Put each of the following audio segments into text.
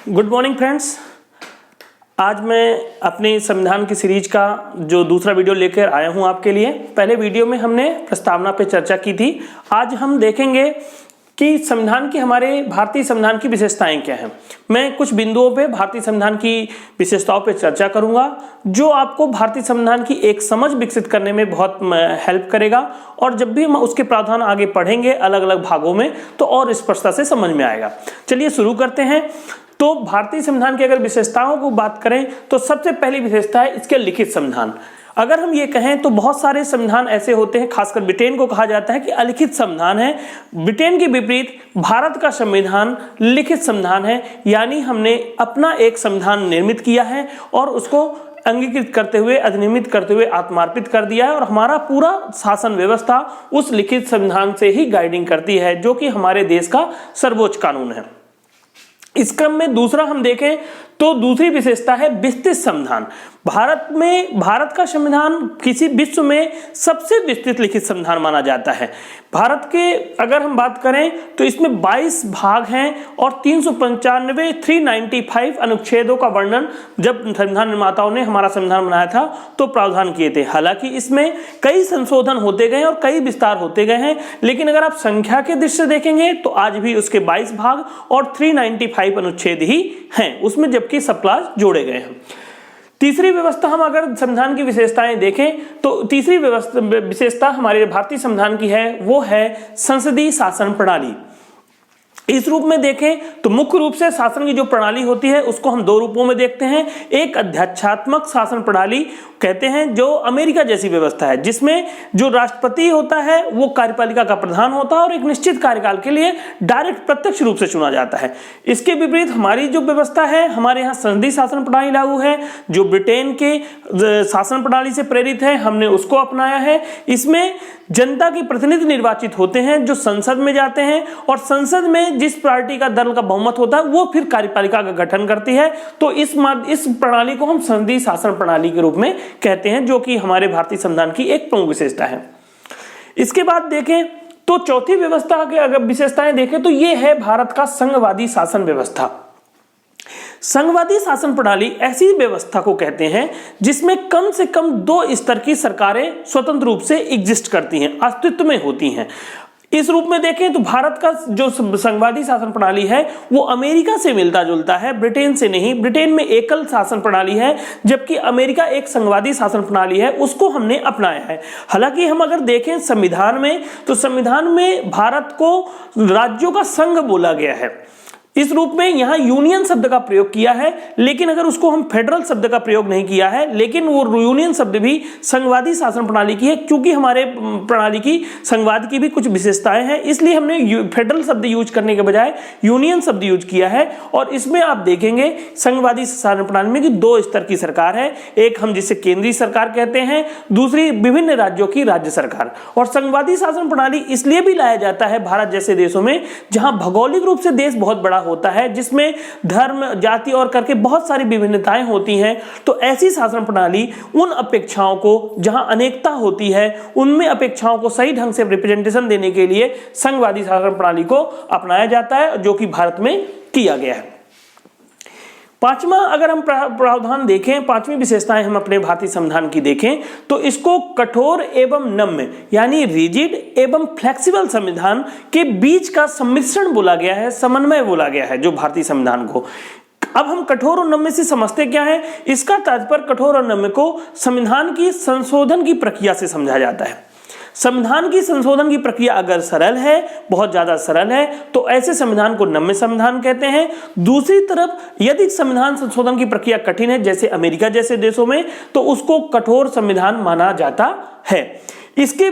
Good morning friends. आज मैं अपने संविधान की सीरीज का जो दूसरा वीडियो लेकर आया हूं आपके लिए। पहले वीडियो में हमने प्रस्तावना पे चर्चा की थी। आज हम देखेंगे कि संविधान की हमारे भारतीय संविधान की विशेषताएं क्या हैं। मैं कुछ बिंदुओं पे भारतीय संविधान की विशेषताओं पे चर्चा करूंगा जो आपको भारतीय संविधान की एक समझ विकसित करने में बहुत हेल्प करेगा, और जब भी हम उसके प्रावधान आगे पढ़ेंगे अलग अलग भागों में तो और स्पष्टता से समझ में आएगा। चलिए शुरू करते हैं। तो भारतीय संविधान की अगर विशेषताओं को बात करें तो सबसे पहली विशेषता है इसके लिखित संविधान। अगर हम ये कहें तो बहुत सारे संविधान ऐसे होते हैं, खासकर ब्रिटेन को कहा जाता है कि अलिखित संविधान है। ब्रिटेन के विपरीत भारत का संविधान लिखित संविधान है, यानी हमने अपना एक संविधान निर्मित किया है और उसको अंगीकृत करते हुए, अधिनियमित करते हुए आत्मार्पित कर दिया है, और हमारा पूरा शासन व्यवस्था उस लिखित संविधान से ही गाइडिंग करती है, जो कि हमारे देश का सर्वोच्च कानून है। इस क्रम में दूसरा हम देखें तो दूसरी विशेषता है विस्तृत संविधान। भारत का संविधान किसी विश्व में सबसे विस्तृत लिखित संविधान माना जाता है। भारत के अगर हम बात करें तो इसमें 22 भाग हैं और 395 अनुच्छेदों का वर्णन जब संविधान निर्माताओं ने हमारा संविधान बनाया था तो प्रावधान किए थे। हालांकि इसमें कई संशोधन होते गए और कई विस्तार होते गए हैं, लेकिन अगर आप संख्या के दृष्टि से देखेंगे तो आज भी उसके 22 भाग और 395 अनुच्छेद ही हैं, उसमें जबकि सब क्लॉज जोड़े गए हैं। तीसरी व्यवस्था, हम अगर संविधान की विशेषताएं देखें तो तीसरी विशेषता हमारे भारतीय संविधान की है, वो है संसदीय शासन प्रणाली। इस रूप में देखें तो मुख्य रूप से शासन की जो प्रणाली होती है उसको हम दो रूपों में देखते हैं। एक अध्यक्षात्मक शासन प्रणाली कहते हैं, जो अमेरिका जैसी व्यवस्था है, जिसमें जो राष्ट्रपति होता है वो कार्यपालिका का प्रधान होता है और एक निश्चित कार्यकाल के लिए डायरेक्ट प्रत्यक्ष रूप से चुना जाता है। इसके विपरीत हमारी जो व्यवस्था है, हमारे यहाँ संसदीय शासन प्रणाली लागू है, जो ब्रिटेन के शासन प्रणाली से प्रेरित है, हमने उसको अपनाया है। इसमें जनता के प्रतिनिधि निर्वाचित होते हैं जो संसद में जाते हैं, और संसद में जिस पार्टी का दल का बहुमत होता है वो फिर कार्यपालिका का गठन करती है। तो इस प्रणाली को हम संसदीय शासन प्रणाली के रूप में कहते हैं, जो कि हमारे भारतीय संविधान की एक प्रमुख विशेषता है। इसके बाद देखें तो चौथी व्यवस्था के अगर विशेषताएं देखें तो ये है भारत का संघवादी शासन व्यवस्था। संघवादी शासन प्रणाली ऐसी व्यवस्था को कहते हैं जिसमें कम से कम 2 स्तर की सरकारें स्वतंत्र रूप से एग्जिस्ट करती हैं, अस्तित्व में होती हैं। इस रूप में देखें तो भारत का जो संघवादी शासन प्रणाली है वो अमेरिका से मिलता जुलता है, ब्रिटेन से नहीं। ब्रिटेन में एकल शासन प्रणाली है, जबकि अमेरिका एक संघवादी शासन प्रणाली है, उसको हमने अपनाया है। हालांकि हम अगर देखें संविधान में तो संविधान में भारत को राज्यों का संघ बोला गया है। इस रूप में यहां यूनियन शब्द का प्रयोग किया है, लेकिन अगर उसको हम फेडरल शब्द का प्रयोग नहीं किया है, लेकिन वो यूनियन शब्द भी संघवादी शासन प्रणाली की है, क्योंकि हमारे प्रणाली की संघवाद की भी कुछ विशेषताएं हैं, इसलिए हमने फेडरल शब्द यूज करने के बजाय यूनियन शब्द यूज किया है। और इसमें आप देखेंगे संघवादी शासन प्रणाली में कि 2 स्तर की सरकार है, एक हम जिसे केंद्रीय सरकार कहते हैं, दूसरी विभिन्न राज्यों की राज्य सरकार। और संघवादी शासन प्रणाली इसलिए भी लाया जाता है भारत जैसे देशों में जहां भौगोलिक रूप से देश बहुत बड़ा होता है, जिसमें धर्म, जाति और करके बहुत सारी विभिन्नताएं होती हैं। तो ऐसी शासन प्रणाली उन अपेक्षाओं को, जहां अनेकता होती है, उनमें अपेक्षाओं को सही ढंग से रिप्रेजेंटेशन देने के लिए संघवादी शासन प्रणाली को अपनाया जाता है, जो कि भारत में किया गया है। पांचवा अगर हम प्रावधान देखें, पांचवी विशेषताएं हम अपने भारतीय संविधान की देखें तो इसको कठोर एवं नम्य यानी रिजिड एवं फ्लेक्सिबल संविधान के बीच का सम्मिश्रण बोला गया है, समन्वय बोला गया है जो भारतीय संविधान को। अब हम कठोर और नम्य से समझते क्या है, इसका तात्पर्य कठोर और नम्य को संविधान की संशोधन की प्रक्रिया से समझा जाता है। संविधान की संशोधन की प्रक्रिया अगर सरल है, बहुत ज्यादा सरल है, तो ऐसे संविधान को नम्य संविधान कहते हैं। दूसरी तरफ यदि संविधान संशोधन की प्रक्रिया कठिन है, जैसे अमेरिका जैसे देशों में, तो उसको कठोर संविधान माना जाता है। इसके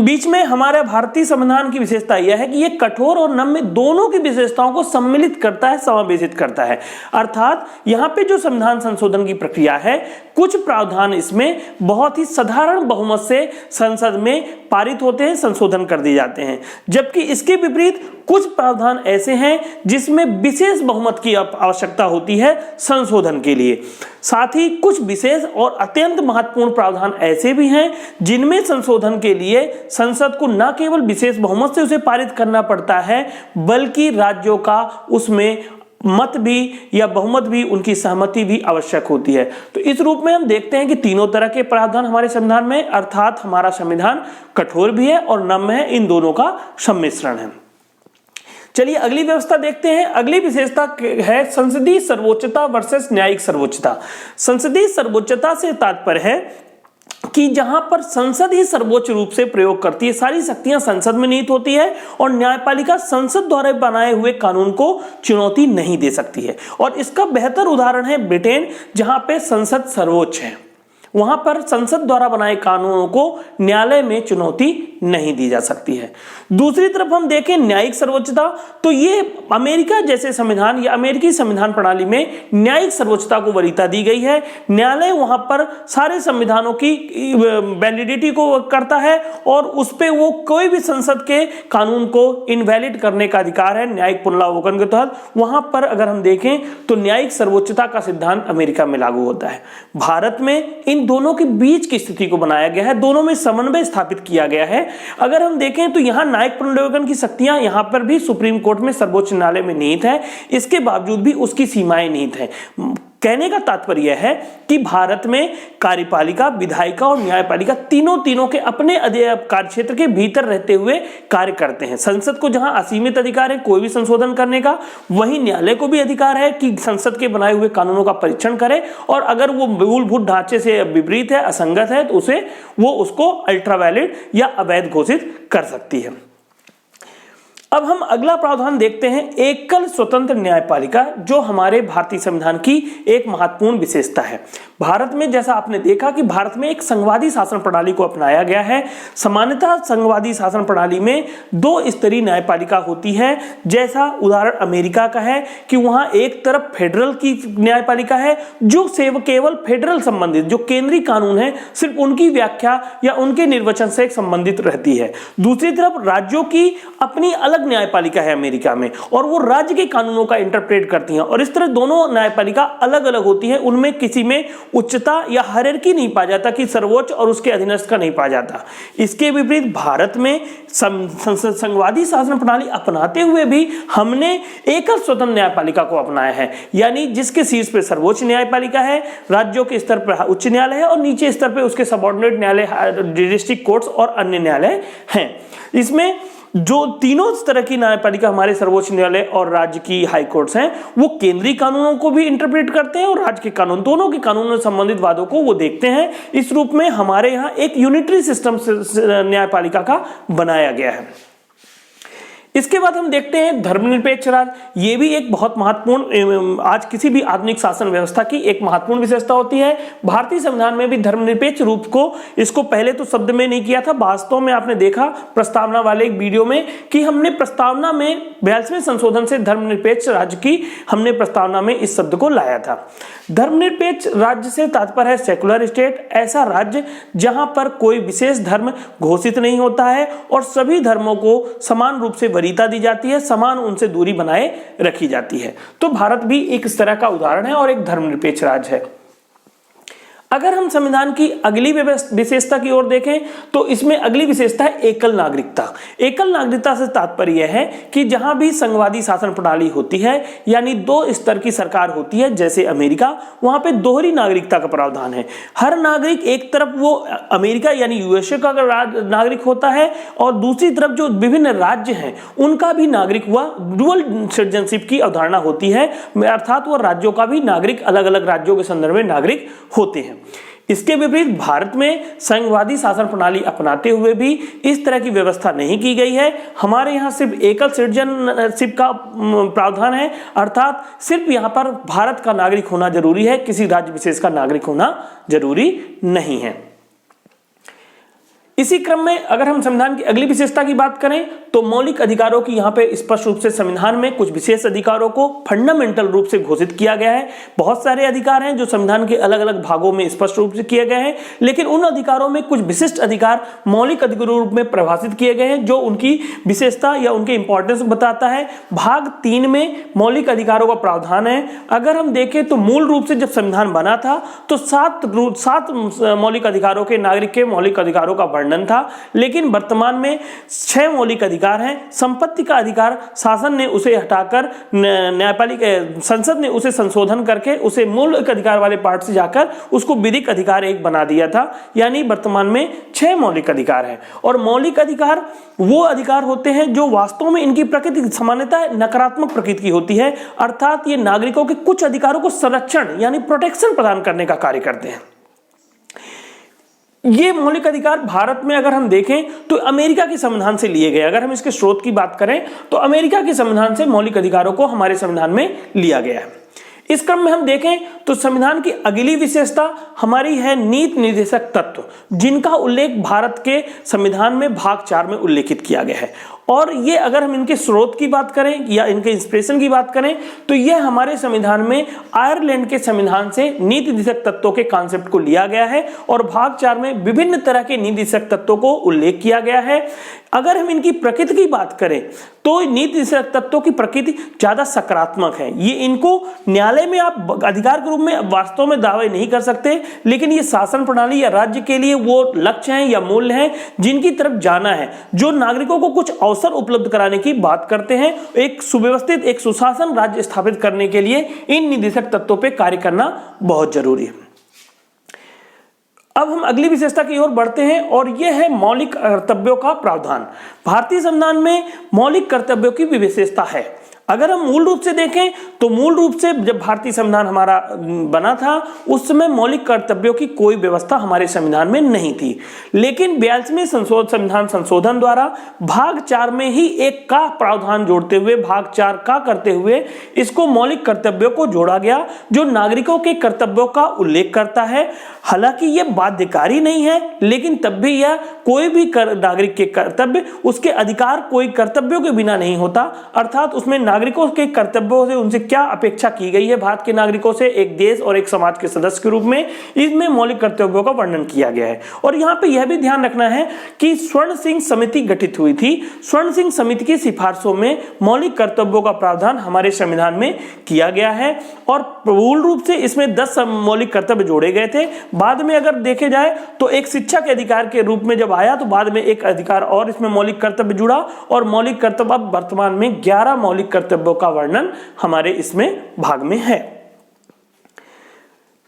बीच में हमारे भारतीय संविधान की विशेषता यह है कि यह कठोर और नम्य दोनों की विशेषताओं को सम्मिलित करता है, समावेशित करता है। अर्थात यहां पे जो संविधान संशोधन की प्रक्रिया है, कुछ प्रावधान इसमें बहुत ही साधारण बहुमत से संसद में पारित होते हैं, संशोधन कर दिए जाते हैं, जबकि इसके विपरीत कुछ प्रावधान ऐसे हैं जिसमें विशेष बहुमत की आवश्यकता होती है संशोधन के लिए। साथ ही कुछ विशेष और अत्यंत महत्वपूर्ण प्रावधान ऐसे भी हैं जिनमें संशोधन के लिए संसद को न केवल विशेष बहुमत से उसे पारित करना पड़ता है, बल्कि राज्यों का उसमें मत भी या बहुमत भी, उनकी सहमति भी आवश्यक होती है। तो इस रूप में हम देखते हैं कि तीनों तरह के प्रावधान हमारे संविधान में, अर्थात हमारा संविधान कठोर भी है और नम्य है, इन दोनों का सम्मिश्रण है। चलिए अगली व्यवस्था देखते हैं। अगली विशेषता है संसदीय सर्वोच्चता वर्सेस न्यायिक सर्वोच्चता। संसदीय सर्वोच्चता से तात्पर्य है कि जहां पर संसद ही सर्वोच्च रूप से प्रयोग करती है, सारी शक्तियां संसद में निहित होती है और न्यायपालिका संसद द्वारा बनाए हुए कानून को चुनौती नहीं दे सकती है। और इसका बेहतर उदाहरण है ब्रिटेन, जहां पे संसद सर्वोच्च है, वहां पर संसद द्वारा बनाए कानूनों को न्यायालय में चुनौती नहीं दी जा सकती है। दूसरी तरफ हम देखें न्यायिक सर्वोच्चता, तो ये अमेरिका जैसे संविधान या अमेरिकी संविधान प्रणाली में न्यायिक सर्वोच्चता को वरीयता दी गई है। न्यायालय वहां पर सारे संविधानों की वैलिडिटी को करता है और उस पे वो कोई भी संसद के कानून को इनवैलिड करने का अधिकार है न्यायिक पुनरावलोकन के तहत। वहां पर अगर हम देखें तो न्यायिक सर्वोच्चता का सिद्धांत अमेरिका में लागू होता है। भारत में इन दोनों के बीच की स्थिति को बनाया गया है, दोनों में समन्वय स्थापित किया गया है। अगर हम देखें तो यहां न्यायिक पुनरावलोकन की शक्तियां यहां पर भी सुप्रीम कोर्ट में, सर्वोच्च न्यायालय में निहित है, इसके बावजूद भी उसकी सीमाएं निहित है। कहने का तात्पर्य यह है कि भारत में कार्यपालिका, विधायिका और न्यायपालिका तीनों के अपने कार्यक्षेत्र के भीतर रहते हुए कार्य करते हैं। संसद को जहां असीमित अधिकार है कोई भी संशोधन करने का, वहीं न्यायालय को भी अधिकार है कि संसद के बनाए हुए कानूनों का परीक्षण करे और अगर वो मूलभूत ढांचे से विपरीत है, असंगत है, तो उसको अल्ट्रा वैलिड या अवैध घोषित कर सकती है। अब हम अगला प्रावधान देखते हैं, एकल स्वतंत्र न्यायपालिका, जो हमारे भारतीय संविधान की एक महत्वपूर्ण विशेषता है। भारत में जैसा आपने देखा कि भारत में एक संघवादी शासन प्रणाली को अपनाया गया है। सामान्यतः संघवादी शासन प्रणाली में 2 स्तरीय न्यायपालिका होती है, जैसा उदाहरण अमेरिका का है कि वहां एक तरफ फेडरल की न्यायपालिका है जो केवल फेडरल संबंधित, जो केंद्रीय कानून है सिर्फ उनकी व्याख्या या उनके निर्वचन से संबंधित रहती है। दूसरी तरफ राज्यों की अपनी अलग न्यायपालिका है अमेरिका में और वो राज्य के कानूनों का इंटरप्रेट करती हैं और इस तरह दोनों न्यायपालिका अलग अलग होती है। उनमें किसी में उच्चता या हायरार्की नहीं पाया जाता कि सर्वोच्च और उसके अधीनस्थ का नहीं पाया जाता। इसके विपरीत भारत में संघवादी शासन प्रणाली अपनाते हुए भी हमने एकल स्वतंत्र न्यायपालिका को अपनाया है, यानी जिसके शीर्ष पे सर्वोच्च न्यायपालिका है, राज्यों के स्तर पर उच्च न्यायालय है और नीचे स्तर पे उसके सबऑर्डिनेट न्यायालय, डिस्ट्रिक्ट कोर्ट्स और अन्य न्यायालय हैं। इसमें जो तीनों तरह की न्यायपालिका हमारे सर्वोच्च न्यायालय और राज्य की हाई कोर्ट्स हैं, वो केंद्रीय कानूनों को भी इंटरप्रेट करते हैं और राज्य के कानून, दोनों के कानूनों से संबंधित वादों को वो देखते हैं। इस रूप में हमारे यहाँ एक यूनिटरी सिस्टम न्यायपालिका का बनाया गया है। इसके बाद हम देखते हैं धर्मनिरपेक्ष राज्य। ये भी एक बहुत महत्वपूर्ण, आज किसी भी आधुनिक शासन व्यवस्था की एक महत्वपूर्ण विशेषता होती है। भारतीय संविधान में भी धर्मनिरपेक्ष रूप को, इसको पहले तो शब्द में नहीं किया था, वास्तव में आपने देखा प्रस्तावना वाले एक वीडियो में कि हमने प्रस्तावना में 42वें संशोधन से धर्मनिरपेक्ष राज्य की हमने प्रस्तावना में इस शब्द को लाया था। धर्मनिरपेक्ष राज्य से तात्पर्य है सेकुलर स्टेट, ऐसा राज्य जहां पर कोई विशेष धर्म घोषित नहीं होता है और सभी धर्मों को समान रूप से वरीयता दी जाती है, समान उनसे दूरी बनाए रखी जाती है। तो भारत भी एक इस तरह का उदाहरण है और एक धर्मनिरपेक्ष राज्य है। अगर हम संविधान की अगली विशेषता की ओर देखें तो इसमें अगली विशेषता है एकल नागरिकता। एकल नागरिकता से तात्पर्य यह है कि जहां भी संघवादी शासन प्रणाली होती है, यानी 2 स्तर की सरकार होती है जैसे अमेरिका, वहां पे दोहरी नागरिकता का प्रावधान है। हर नागरिक एक तरफ वो अमेरिका यानी यूएसए का नागरिक होता है और दूसरी तरफ जो विभिन्न राज्य हैं उनका भी नागरिक हुआ, डुअल सिटीजनशिप की अवधारणा होती है, अर्थात वह राज्यों का भी नागरिक, अलग अलग राज्यों के संदर्भ में नागरिक होते हैं। इसके विपरीत भारत में संघवादी शासन प्रणाली अपनाते हुए भी इस तरह की व्यवस्था नहीं की गई है। हमारे यहाँ सिर्फ एकल सिटीजनशिप का प्रावधान है, अर्थात सिर्फ यहाँ पर भारत का नागरिक होना जरूरी है, किसी राज्य विशेष का नागरिक होना जरूरी नहीं है। इसी क्रम में अगर हम संविधान की अगली विशेषता की बात करें तो मौलिक अधिकारों की यहाँ पे स्पष्ट रूप से संविधान में कुछ विशेष अधिकारों को फंडामेंटल रूप से घोषित किया गया है। बहुत सारे अधिकार हैं जो संविधान के अलग अलग भागों में स्पष्ट रूप से किए गए हैं, लेकिन उन अधिकारों में कुछ विशिष्ट अधिकार मौलिक अधिकारों रूप में परिभाषित किए गए हैं जो उनकी विशेषता या उनके इंपॉर्टेंस बताता है। भाग 3 में मौलिक अधिकारों का प्रावधान है। अगर हम देखें तो मूल रूप से जब संविधान बना था तो 7 मौलिक अधिकारों के, नागरिक के मौलिक अधिकारों का वर्णन था। लेकिन वर्तमान में 6 मौलिक अधिकार हैं। संपत्ति का अधिकार शासन ने उसे हटाकर न्यायपालिका संसद ने उसे संशोधन करके उसे मौलिक अधिकार वाले पार्ट से जाकर उसको विधिक अधिकार 1 बना दिया था। यानी वर्तमान में 6 मौलिक अधिकार हैं। और मौलिक अधिकार वो अधिकार होते हैं जो वास्तव में इनकी प्रकृति सामान्यतः नकारात्मक प्रकृति की होती है, अर्थात ये नागरिकों के कुछ अधिकारों को संरक्षण यानी प्रोटेक्शन प्रदान करने का कार्य करते हैं। ये मौलिक अधिकार भारत में अगर हम देखें तो अमेरिका के संविधान से लिए गए। अगर हम इसके स्रोत की बात करें तो अमेरिका के संविधान से मौलिक अधिकारों को हमारे संविधान में लिया गया है। इस क्रम में हम देखें तो संविधान की अगली विशेषता हमारी है नीति निर्देशक तत्व, जिनका उल्लेख भारत के संविधान में भाग 4 में उल्लेखित किया गया है। और ये अगर हम इनके स्रोत की बात करें या इनके इंस्पिरेशन की बात करें तो यह हमारे संविधान में आयरलैंड के संविधान से नीति निर्देशक तत्वों के कॉन्सेप्ट को लिया गया है और भाग 4 में विभिन्न तरह के नीति निर्देशक तत्वों को उल्लेख किया गया है। अगर हम इनकी प्रकृति की बात करें तो नीति निर्देशक तत्वों की प्रकृति ज्यादा सकारात्मक है। ये इनको न्यायालय में आप अधिकार के रूप में वास्तव में दावे नहीं कर सकते, लेकिन ये शासन प्रणाली या राज्य के लिए वो लक्ष्य हैं या मूल्य हैं जिनकी तरफ जाना है, जो नागरिकों को कुछ अवसर उपलब्ध कराने की बात करते हैं। एक सुव्यवस्थित एक सुशासन राज्य स्थापित करने के लिए इन निर्देशक तत्वों पर कार्य करना बहुत जरूरी है। अब हम अगली विशेषता की ओर बढ़ते हैं और यह है मौलिक कर्तव्यों का प्रावधान। भारतीय संविधान में मौलिक कर्तव्यों की भी विशेषता है। अगर हम मूल रूप से देखें तो मूल रूप से जब भारतीय संविधान हमारा बना था उस समय मौलिक कर्तव्यों की कोई व्यवस्था हमारे संविधान में नहीं थी। लेकिन 42वें संविधान संशोधन द्वारा भाग 4 में ही एक का प्रावधान जोड़ते हुए भाग 4 का करते हुए इसको मौलिक कर्तव्यों को जोड़ा गया, जो नागरिकों के कर्तव्यों का उल्लेख करता है। हालांकि यह बाध्यकारी नहीं है, लेकिन तब भी यह कोई भी नागरिक के कर्तव्य उसके अधिकार कोई कर्तव्यों के बिना नहीं होता, अर्थात उसमें नागरिकों के कर्तव्यों से उनसे क्या अपेक्षा की गई है भारत के नागरिकों से एक देश और एक समाज के सदस्य के रूप में, इसमें मौलिक कर्तव्यों का वर्णन किया गया है। और यहाँ पे यह भी ध्यान रखना है कि स्वर्ण सिंह समिति गठित हुई थी। स्वर्ण सिंह समिति की सिफारिशों में मौलिक कर्तव्यों का प्रावधान हमारे संविधान में किया गया है और मूल रूप से इसमें 10 मौलिक कर्तव्य जोड़े गए थे। बाद में अगर देखे जाए तो एक शिक्षा के अधिकार के रूप में जब आया तो बाद में एक अधिकार और इसमें मौलिक कर्तव्य जुड़ा और मौलिक कर्तव्य अब वर्तमान में 11 मौलिक कर्तव्यों का वर्णन हमारे इसमें भाग में है।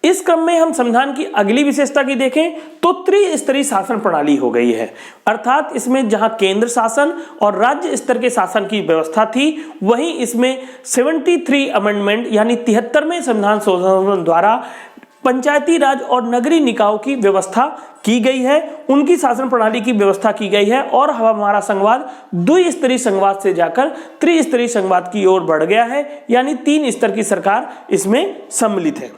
इस क्रम में हम संविधान की अगली विशेषता की देखें तो त्रिस्तरीय शासन प्रणाली हो गई है, अर्थात इसमें जहां केंद्र शासन और राज्य स्तर के शासन की व्यवस्था थी, वहीं इसमें 73 अमेंडमेंट यानी 73वें संविधान संशोधन द्वारा पंचायती राज और नगरीय निकायों की व्यवस्था की गई है, उनकी शासन प्रणाली की व्यवस्था की गई है और हमारा संघवाद द्विस्तरीय संघवाद से जाकर त्रिस्तरीय संघवाद की ओर बढ़ गया है, यानी 3 स्तर की सरकार इसमें सम्मिलित है।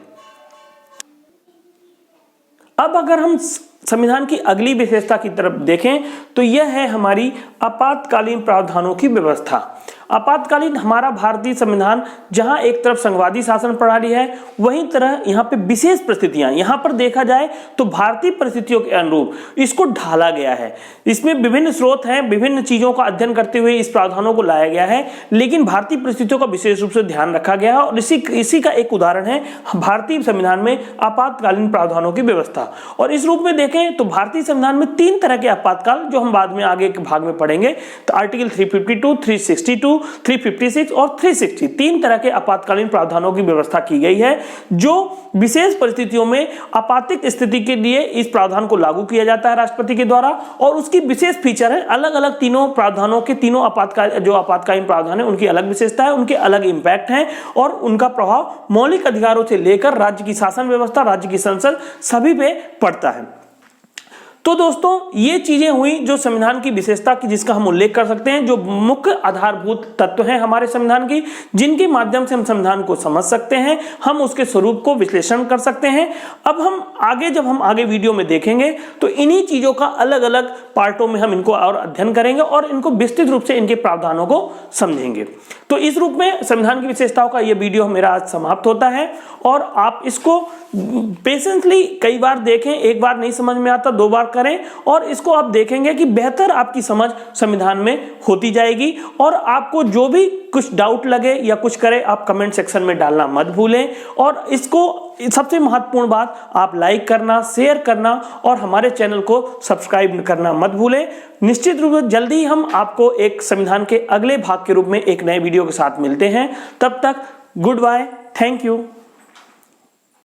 अब अगर हम संविधान की अगली विशेषता की तरफ देखें तो यह है हमारी आपातकालीन प्रावधानों की व्यवस्था। आपातकालीन हमारा भारतीय संविधान जहां एक तरफ संघवादी शासन प्रणाली है, वहीं तरह यहाँ पे विशेष परिस्थितियां, यहाँ पर देखा जाए तो भारतीय परिस्थितियों के अनुरूप इसको ढाला गया है। इसमें विभिन्न स्रोत हैं, विभिन्न चीजों का अध्ययन करते हुए इस प्रावधानों को लाया गया है, लेकिन भारतीय परिस्थितियों का विशेष रूप से ध्यान रखा गया है और इसी का एक उदाहरण है भारतीय संविधान में आपातकालीन प्रावधानों की व्यवस्था। और इस रूप में देखें तो भारतीय संविधान में 3 तरह के आपातकाल, जो हम बाद में आगे के भाग में पढ़ेंगे, तो आर्टिकल 352, 362, 356 और 360 3 तरह के आपातकालीन प्रावधानों की व्यवस्था की गई है, जो विशेष परिस्थितियों में आपातिक स्थिति के लिए इस प्रावधान को लागू किया जाता है राष्ट्रपति के द्वारा। और उसकी विशेष फीचर है अलग अलग तीनों प्रावधानों के तीनों आपातकालीन प्रावधान है, उनकी अलग विशेषता है, उनके अलग इंपैक्ट हैं और उनका प्रभाव मौलिक अधिकारों से लेकर राज्य की शासन व्यवस्था, राज्य की संसद सभी पे पड़ता है। तो दोस्तों ये चीजें हुई जो संविधान की विशेषता की जिसका हम उल्लेख कर सकते हैं, जो मुख्य आधारभूत तत्व हैं हमारे संविधान की, जिनके माध्यम से हम संविधान को समझ सकते हैं, हम उसके स्वरूप को विश्लेषण कर सकते हैं। अब जब हम आगे वीडियो में देखेंगे तो इन्हीं चीजों का अलग अलग पार्टों में हम इनको और अध्ययन करेंगे और इनको विस्तृत रूप से इनके प्रावधानों को समझेंगे। तो इस रूप में संविधान की विशेषताओं का यह वीडियो मेरा आज समाप्त होता है और आप इसको पेशेंसली कई बार देखें, एक बार नहीं समझ में आता 2 बार करें, और इसको आप देखेंगे कि बेहतर आपकी समझ संविधान में होती जाएगी। और आपको जो भी कुछ डाउट लगे या कुछ करे, आप कमेंट सेक्शन में डालना मत भूलें। और इसको सबसे महत्वपूर्ण बात, आप लाइक करना, शेयर करना और हमारे चैनल को सब्सक्राइब करना मत भूलें। निश्चित रूप से जल्दी हम आपको एक संविधान के अगले भाग के रूप में एक नए वीडियो के साथ मिलते हैं। तब तक गुड बाय, थैंक यू।